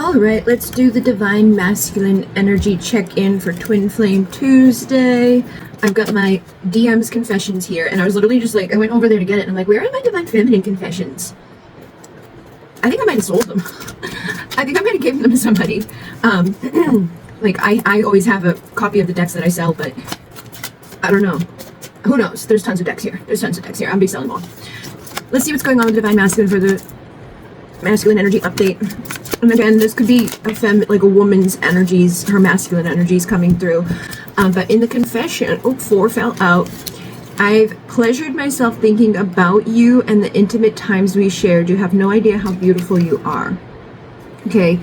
All right, let's do the Divine Masculine Energy check-in for Twin Flame Tuesday. I've got my DM's confessions here, and I was literally just like, I went over there to get it, and I'm like, where are my Divine Feminine confessions? I think I might have sold them. I think I might have given them to somebody. Like, I always have a copy of the decks that I sell, but I don't know. Who knows? There's tons of decks here. I'm be selling more. Let's see what's going on with Divine Masculine for the Masculine Energy update. And again, this could be like a woman's energies, her masculine energies coming through. But in the confession, 4 fell out. I've pleasured myself thinking about you and the intimate times we shared. You have no idea how beautiful you are. Okay.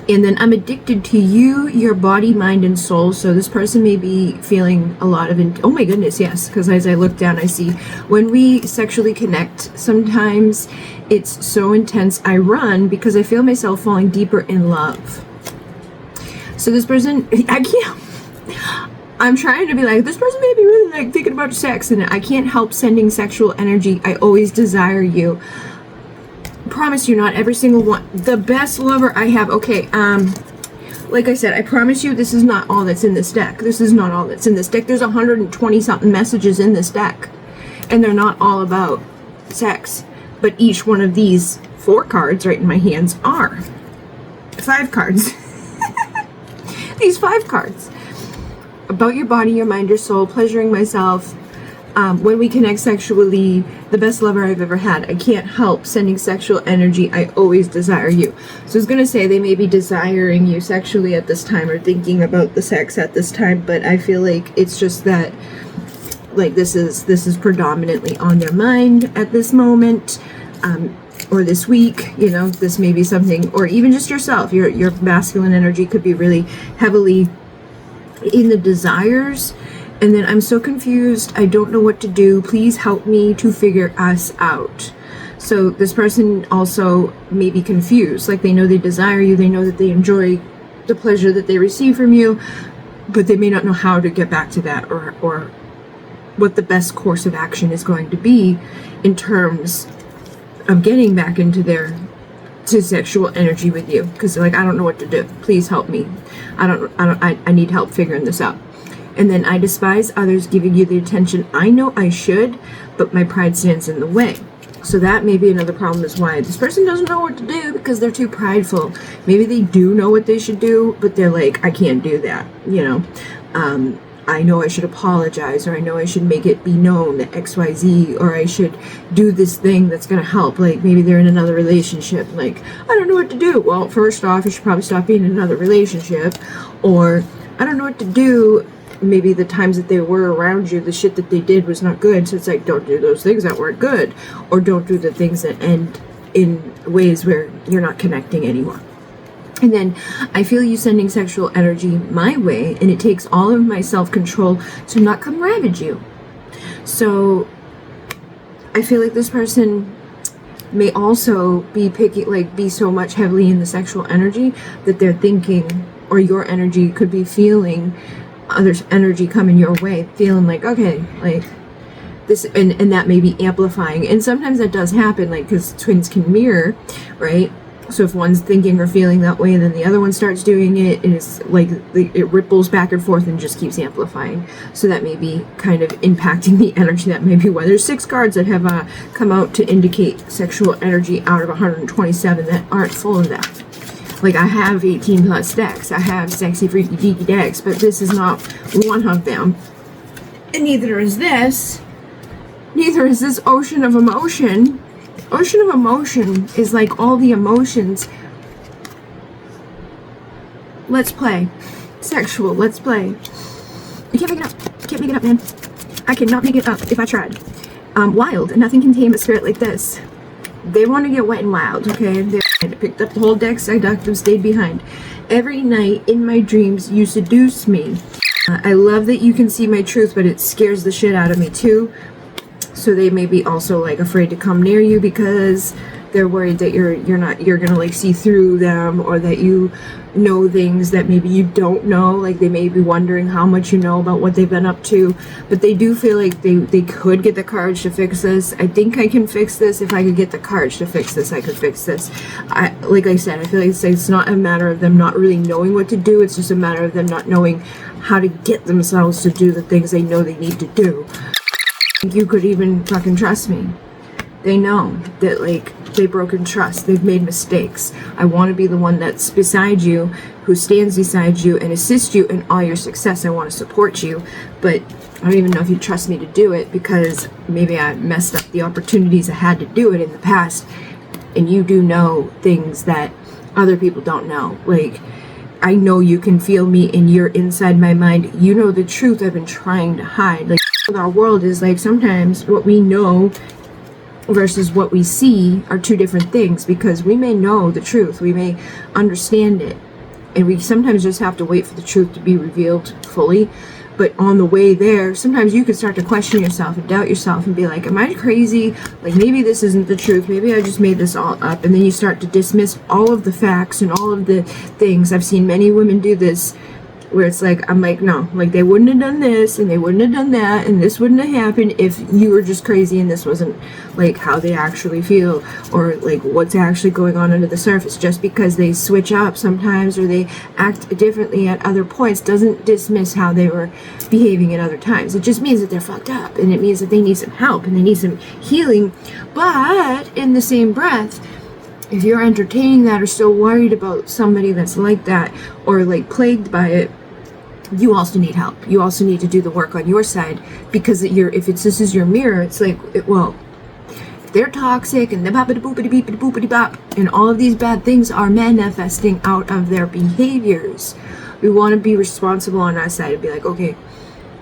And then I'm addicted to you, your body, mind, and soul. So this person may be feeling a lot of, oh my goodness, yes. Because as I look down, I see when we sexually connect, sometimes it's so intense I run because I feel myself falling deeper in love. So this person, I'm trying to be like, this person may be really like thinking about sex, and I can't help sending sexual energy. I always desire you. Promise you, not every single one. The best lover I have. Okay, like I said, I promise you this is not all that's in this deck. There's 120 something messages in this deck, and they're not all about sex, but each one of these 4 cards right in my hands are 5 cards. These 5 cards about your body, your mind, your soul, pleasuring myself. When we connect sexually, the best lover I've ever had. I can't help sending sexual energy. I always desire you. So I was going to say they may be desiring you sexually at this time or thinking about the sex at this time, but I feel like it's just that like this is predominantly on their mind at this moment, or this week. You know, this may be something, or even just yourself. Your masculine energy could be really heavily in the desires. And then I'm so confused. I don't know what to do. Please help me to figure us out. So this person also may be confused. Like they know they desire you. They know that they enjoy the pleasure that they receive from you, but they may not know how to get back to that, or what the best course of action is going to be in terms of getting back into to sexual energy with you. Because like, I don't know what to do. Please help me. I need help figuring this out. And then I despise others giving you the attention I know I should, but my pride stands in the way. So that may be another problem, is why this person doesn't know what to do because they're too prideful. Maybe they do know what they should do, but they're like, I can't do that, you know. I know I should apologize, or I know I should make it be known that XYZ, or I should do this thing that's going to help. Like maybe they're in another relationship. Like, I don't know what to do. Well, first off, you should probably stop being in another relationship. Or I don't know what to do. Maybe the times that they were around you, the shit that they did was not good. So it's like, don't do those things that weren't good, or don't do the things that end in ways where you're not connecting anymore. And then I feel you sending sexual energy my way, and it takes all of my self-control to not come ravage you. So I feel like this person may also be be so much heavily in the sexual energy that they're thinking, or your energy could be feeling others' energy coming your way, feeling like, okay, like this, and that may be amplifying. And sometimes that does happen, like, because twins can mirror, right? So if one's thinking or feeling that way, and then the other one starts doing it, and it's like it ripples back and forth and just keeps amplifying. So that may be kind of impacting the energy. That may be why there's 6 cards that have come out to indicate sexual energy out of 127 that aren't full of that. Like, I have 18 plus decks. I have sexy, freaky, geeky decks, but this is not one of them. And neither is this. Neither is this ocean of emotion. Ocean of emotion is like all the emotions. Let's play. Sexual, let's play. You can't make it up. Can't make it up, man. I cannot make it up if I tried. Wild. Nothing can tame a spirit like this. They want to get wet and wild, okay? They picked up the whole deck, seductive, stayed behind. Every night in my dreams, you seduce me. I love that you can see my truth, but it scares the shit out of me too. So they may be also like afraid to come near you because they're worried that you're gonna like see through them, or that you know things that maybe you don't know. Like they may be wondering how much you know about what they've been up to, but they do feel like they could get the courage to fix this. I think I can fix this. If I could get the courage to fix this, I could fix this. Like I said, I feel like it's not a matter of them not really knowing what to do. It's just a matter of them not knowing how to get themselves to do the things they know they need to do. You could even fucking trust me. They know that, like, they've broken trust. They've made mistakes. I want to be the one that's beside you, who stands beside you and assists you in all your success. I want to support you, but I don't even know if you trust me to do it, because maybe I messed up the opportunities I had to do it in the past, and you do know things that other people don't know. Like, I know you can feel me, and you're inside my mind. You know the truth I've been trying to hide. Like, our world is like, sometimes what we know versus what we see are two different things, because we may know the truth, we may understand it, and we sometimes just have to wait for the truth to be revealed fully. But on the way there, sometimes you can start to question yourself and doubt yourself and be like, am I crazy? Like, maybe this isn't the truth, maybe I just made this all up. And then you start to dismiss all of the facts and all of the things. I've seen many women do this, where it's like, I'm like, no, like, they wouldn't have done this, and they wouldn't have done that, and this wouldn't have happened if you were just crazy, and this wasn't like how they actually feel, or like what's actually going on under the surface. Just because they switch up sometimes, or they act differently at other points, doesn't dismiss how they were behaving at other times. It just means that they're fucked up, and it means that they need some help, and they need some healing. But in the same breath, if you're entertaining that, or still worried about somebody that's like that, or like plagued by it, you also need help. You also need to do the work on your side, because this is your mirror, it's like, well, if they're toxic and the boppity boopity beepity boopity bop, and all of these bad things are manifesting out of their behaviors, we want to be responsible on our side and be like, okay,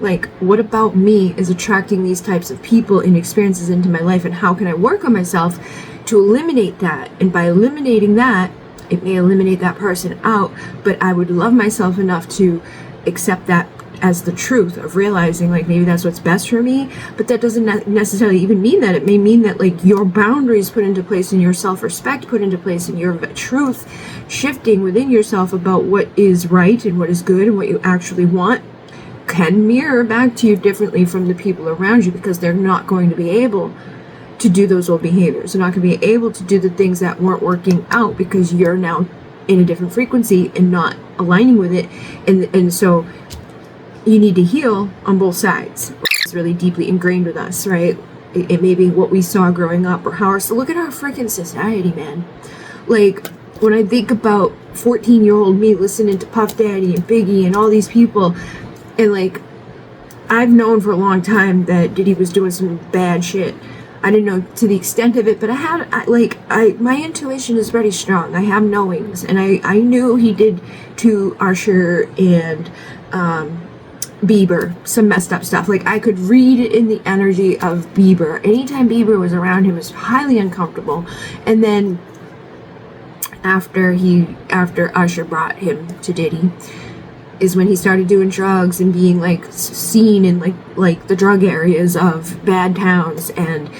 like, what about me is attracting these types of people and experiences into my life, and how can I work on myself to eliminate that? And by eliminating that, it may eliminate that person out, but I would love myself enough to accept that as the truth of realizing, like, maybe that's what's best for me. But that doesn't necessarily even mean that. It may mean that, like, your boundaries put into place, and your self-respect put into place, and your truth shifting within yourself about what is right and what is good and what you actually want can mirror back to you differently from the people around you, because they're not going to be able to do those old behaviors. They're not going to be able to do the things that weren't working out, because you're now in a different frequency and not aligning with it. And so you need to heal on both sides. It's really deeply ingrained with us, right? It may be what we saw growing up, or how so look at our freaking society, man. Like, when I think about 14-year-old me listening to Puff Daddy and Biggie and all these people, and like, I've known for a long time that Diddy was doing some bad shit. I didn't know to the extent of it, but my intuition is very strong. I have knowings, and I knew he did to Usher and Bieber some messed up stuff. Like, I could read it in the energy of Bieber. Anytime Bieber was around him, it was highly uncomfortable. And then after Usher brought him to Diddy, is when he started doing drugs and being like seen in like the drug areas of bad towns, and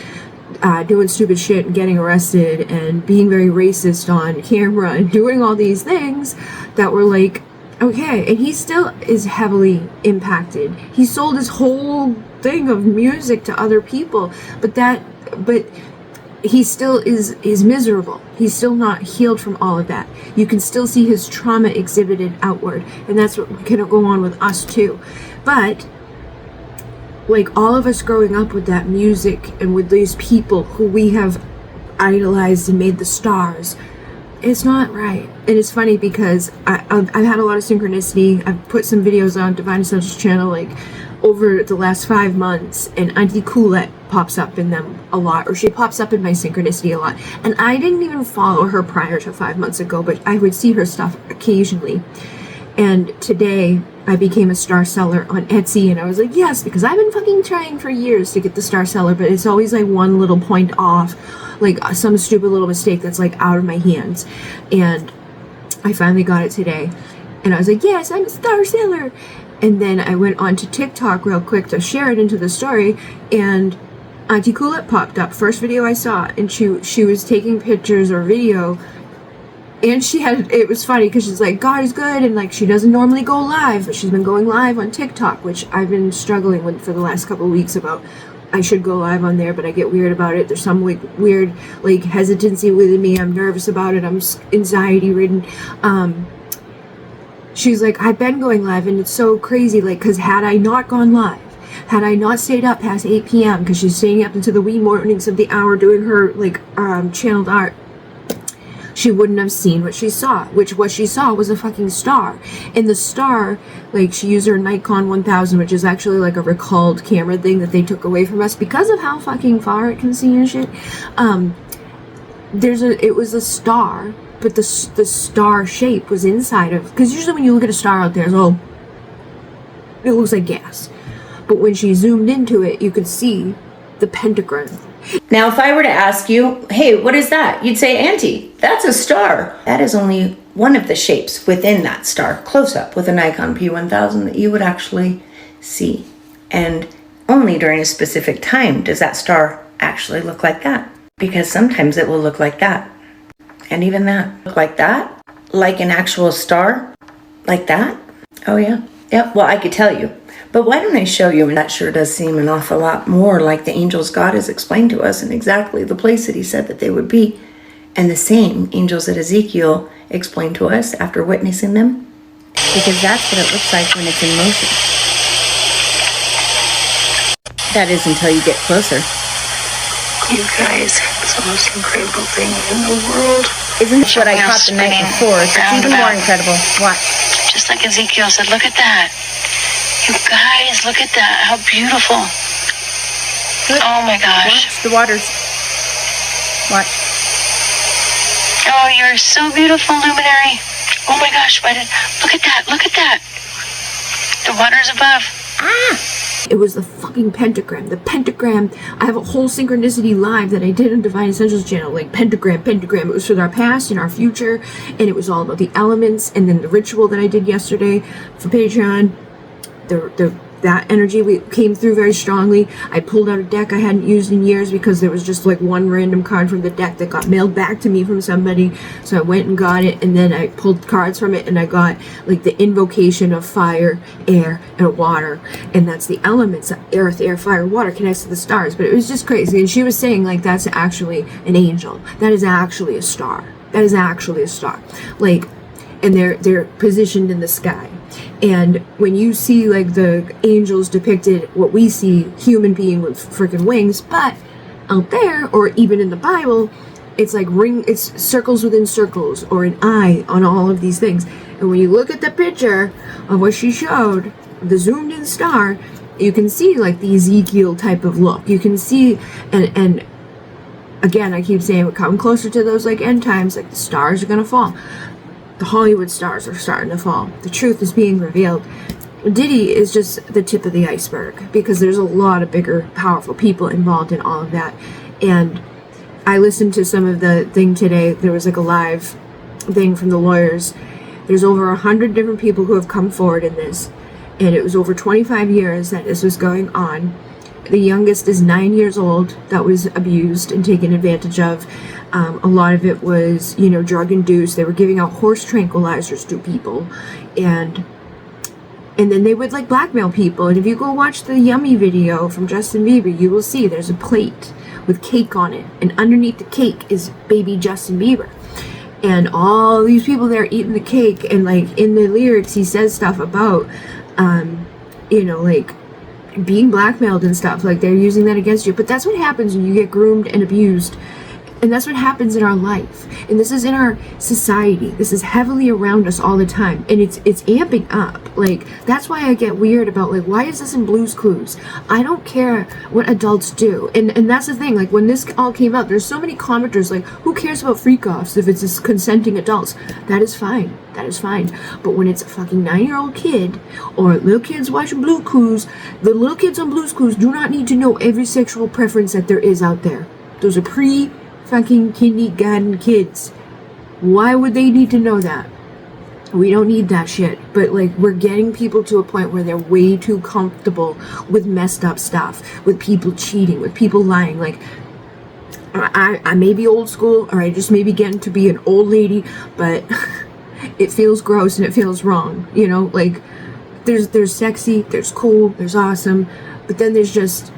doing stupid shit and getting arrested and being very racist on camera and doing all these things that were like, okay. And he still is heavily impacted. He sold his whole thing of music to other people, but he still is miserable. He's still not healed from all of that. You can still see his trauma exhibited outward, and that's what can go on with us too. But like, all of us growing up with that music and with these people who we have idolized and made the stars, it's not right. And it's funny because I've had a lot of synchronicity. I've put some videos on Divine Essentials channel like over the last 5 months, and Auntie Coolette pops up in them a lot, or she pops up in my synchronicity a lot. And I didn't even follow her prior to 5 months ago, but I would see her stuff occasionally. And today I became a star seller on Etsy, and I was like, yes, because I've been fucking trying for years to get the star seller, but it's always like one little point off, like some stupid little mistake that's like out of my hands. And I finally got it today, and I was like, yes, I'm a star seller. And then I went on to TikTok real quick to share it into the story, and Auntie Coolette popped up, first video I saw, and she was taking pictures or video, and it was funny because she's like, God is good, and like she doesn't normally go live, but she's been going live on TikTok, which I've been struggling with for the last couple of weeks about I should go live on there, but I get weird about it. There's some like weird like hesitancy within me. I'm nervous about it. I'm anxiety ridden. She's like, I've been going live, and it's so crazy, like, because had I not gone live, had I not stayed up past 8 p.m. because she's staying up into the wee mornings of the hour doing her like channeled art, she wouldn't have seen what she saw, which what she saw was a fucking star. And the star, like, she used her Nikon 1000, which is actually like a recalled camera thing that they took away from us because of how fucking far it can see and shit. It was a star, but the star shape was inside of, because usually when you look at a star out there, it looks like gas. But when she zoomed into it, you could see the pentagram. Now, if I were to ask you, hey, what is that? You'd say, Auntie, that's a star. That is only one of the shapes within that star, close up with a Nikon P1000 that you would actually see. And only during a specific time does that star actually look like that. Because sometimes it will look like that. And even that, look like that, like an actual star, like that. Oh yeah, yep, well I could tell you. But why don't I show you? And that sure does seem an awful lot more like the angels God has explained to us and exactly the place that he said that they would be. And the same angels that Ezekiel explained to us after witnessing them. Because that's what it looks like when it's in motion. That is until you get closer. You guys, it's the most incredible thing in the world. Isn't this what I caught the night before? So it's even more incredible. Watch. Just like Ezekiel said, look at that. You guys, look at that. How beautiful. Look. Oh my gosh. Watch the waters. Watch. Oh, you're so beautiful, Luminary. Oh my gosh, look at that. Look at that. The water's above. It was the fucking pentagram. The pentagram. I have a whole synchronicity live that I did on Divine Essentials channel. Like pentagram. It was for our past and our future. And it was all about the elements. And then the ritual that I did yesterday for Patreon. That energy came through very strongly. I pulled out a deck I hadn't used in years because there was just like one random card from the deck that got mailed back to me from somebody. So I went and got it, and then I pulled cards from it, and I got like the invocation of fire, air, and water. And that's the elements. Earth, air, fire, water connects to the stars. But it was just crazy. And she was saying like that's actually an angel. That is actually a star. That is actually a star. Like, and they're positioned in the sky. And when you see like the angels depicted, what we see, human being with freaking wings, but out there, or even in the Bible, it's like it's circles within circles, or an eye on all of these things. And when you look at the picture of what she showed, the zoomed in star, you can see like the Ezekiel type of look. You can see, and again, I keep saying we're coming closer to those like end times, like the stars are gonna fall. The Hollywood stars are starting to fall. The truth is being revealed. Diddy is just the tip of the iceberg because there's a lot of bigger, powerful people involved in all of that. And I listened to some of the thing today. There was like a live thing from the lawyers. There's over 100 different people who have come forward in this. And it was over 25 years that this was going on. The youngest is 9 years old that was abused and taken advantage of. A lot of it was, drug induced. They were giving out horse tranquilizers to people, and then they would like blackmail people. And if you go watch the Yummy video from Justin Bieber, you will see there's a plate with cake on it, and underneath the cake is baby Justin Bieber. And all these people there eating the cake, and like in the lyrics, he says stuff about, like being blackmailed and stuff. Like they're using that against you. But that's what happens when you get groomed and abused. And that's what happens in our life. And this is in our society. This is heavily around us all the time. And it's amping up. Like, that's why I get weird about, like, why is this in Blue's Clues? I don't care what adults do. And that's the thing. Like, when this all came out, there's so many commenters, like, who cares about freak-offs if it's just consenting adults? That is fine. That is fine. But when it's a fucking 9-year-old kid or little kids watching Blue's Clues, the little kids on Blue's Clues do not need to know every sexual preference that there is out there. Those are fucking kindergarten kids. Why would they need to know that? We don't need that shit. But like, we're getting people to a point where they're way too comfortable with messed up stuff, with people cheating, with people lying. Like, I may be old school, or I just may be getting to be an old lady, but it feels gross and it feels wrong. You know, like, there's sexy, there's cool, there's awesome, but then there's just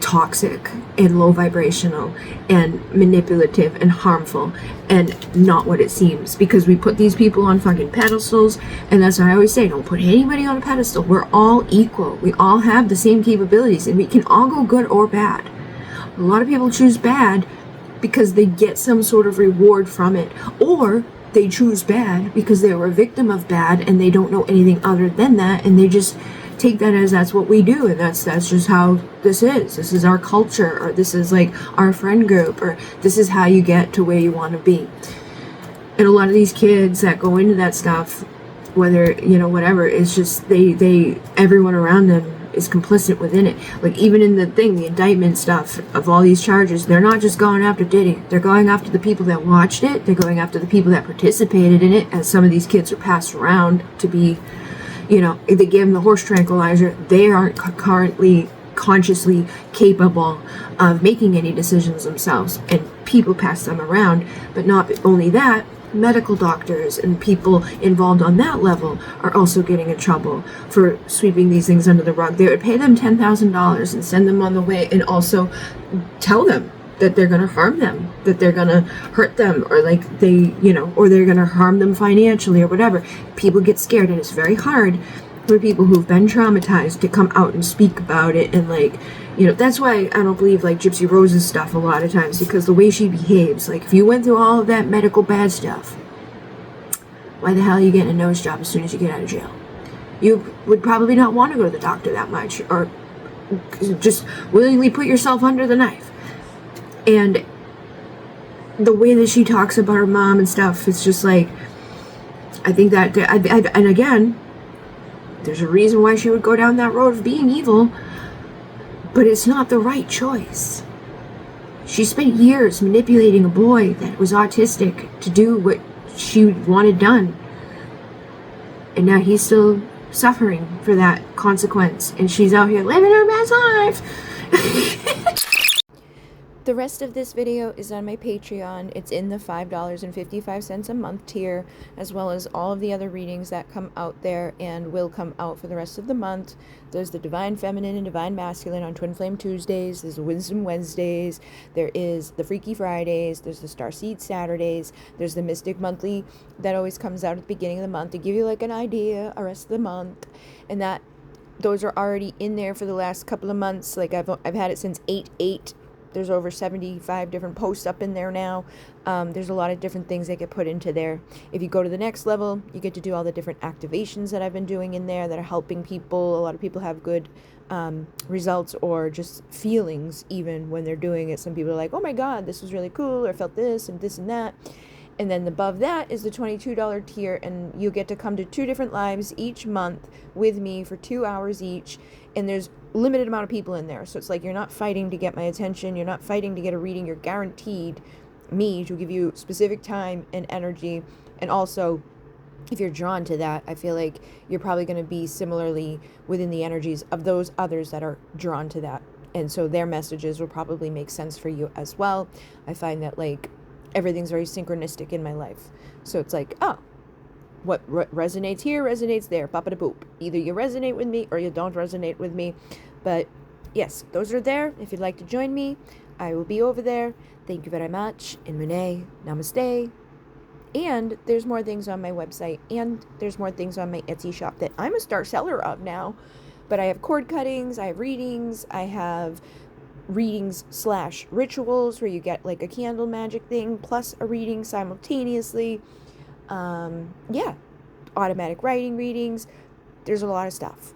toxic and low vibrational and manipulative and harmful and not what it seems, because we put these people on fucking pedestals. And that's why I always say, don't put anybody on a pedestal. We're all equal. We all have the same capabilities, and we can all go good or bad. A lot of people choose bad because they get some sort of reward from it, or they choose bad because they were a victim of bad and they don't know anything other than that, and they just take that as that's what we do, and that's just how this is our culture, or this is like our friend group, or this is how you get to where you want to be. And a lot of these kids that go into that stuff, whether, you know, whatever, it's just they everyone around them is complicit within it. Like, even in the indictment stuff of all these charges, they're not just going after Diddy, they're going after the people that watched it, they're going after the people that participated in it, as some of these kids are passed around to be, you know, if they gave them the horse tranquilizer, they aren't currently consciously capable of making any decisions themselves, and people pass them around. But not only that, medical doctors and people involved on that level are also getting in trouble for sweeping these things under the rug. They would pay them $10,000 and send them on the way, and also tell them that they're going to harm them, that they're going to hurt them, or like they, you know, or they're going to harm them financially or whatever. People get scared, and it's very hard for people who've been traumatized to come out and speak about it. And like, you know, that's why I don't believe like Gypsy Rose's stuff a lot of times, because the way she behaves, like if you went through all of that medical bad stuff, why the hell are you getting a nose job as soon as you get out of jail? You would probably not want to go to the doctor that much, or just willingly put yourself under the knife. And the way that she talks about her mom and stuff, it's just like, I think that, and again, there's a reason why she would go down that road of being evil, but it's not the right choice. She spent years manipulating a boy that was autistic to do what she wanted done. And now he's still suffering for that consequence, and she's out here living her best life. The rest of this video is on my Patreon. It's in the $5.55 a month tier, as well as all of the other readings that come out there and will come out for the rest of the month. There's the Divine Feminine and Divine Masculine on Twin Flame Tuesdays. There's the Wisdom Wednesdays. There is the Freaky Fridays. There's the Starseeds Saturdays. There's the Mystic Monthly that always comes out at the beginning of the month to give you like an idea the rest of the month. And those are already in there for the last couple of months. Like I've had it since 8/8. There's over 75 different posts up in there now. There's a lot of different things that get put into there. If you go to the next level, you get to do all the different activations that I've been doing in there that are helping people. A lot of people have good results, or just feelings even when they're doing it. Some people are like, oh my God, this was really cool, or felt this and that. And then above that is the $22 tier, and you get to come to 2 different lives each month with me for 2 hours each. And there's limited amount of people in there, so it's like you're not fighting to get my attention, you're not fighting to get a reading, you're guaranteed me to give you specific time and energy. And also, if you're drawn to that, I feel like you're probably going to be similarly within the energies of those others that are drawn to that, and so their messages will probably make sense for you as well. I find that like everything's very synchronistic in my life, so it's like, oh, what resonates here resonates there, papa da boop. Either you resonate with me or you don't resonate with me. But yes, those are there. If you'd like to join me, I will be over there. Thank you very much. In Renee, namaste. And there's more things on my website, and there's more things on my Etsy shop that I'm a star seller of now. But I have cord cuttings, I have readings, I have readings/rituals where you get like a candle magic thing plus a reading simultaneously. Automatic writing readings. There's a lot of stuff.